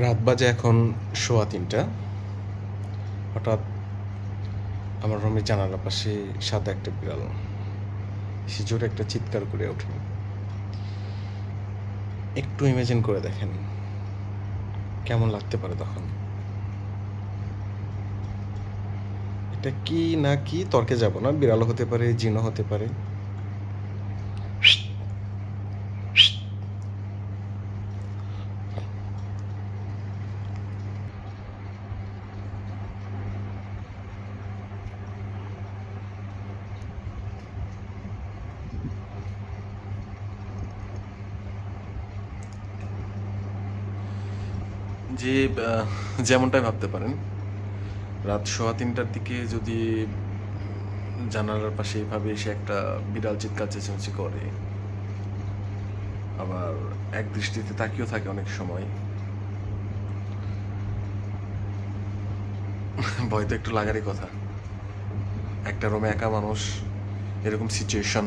রাত বাজে এখন 3:15। হঠাৎ আমার রুমের জানালার পাশে সাদা একটা বিড়াল সে জোরে একটা চিৎকার করে ওঠে। একটু ইমাজিন করে দেখেন কেমন লাগতে পারে তখন। এটা কি না কি তর্কে যাব না, বিড়ালও হতে পারে, জিনও হতে পারে। যে যেমনটাই ভাবতে পারেন, রাত 3:15টার দিকে যদি জানালার পাশে এইভাবে এসে একটা বিড়াল চিৎকার চেঁচামেচি করে, আবার এক দৃষ্টিতে তাকিয়েও থাকে অনেক সময়, ভয় তো একটু লাগারই কথা। একটা রুমে একা মানুষ, এরকম সিচুয়েশন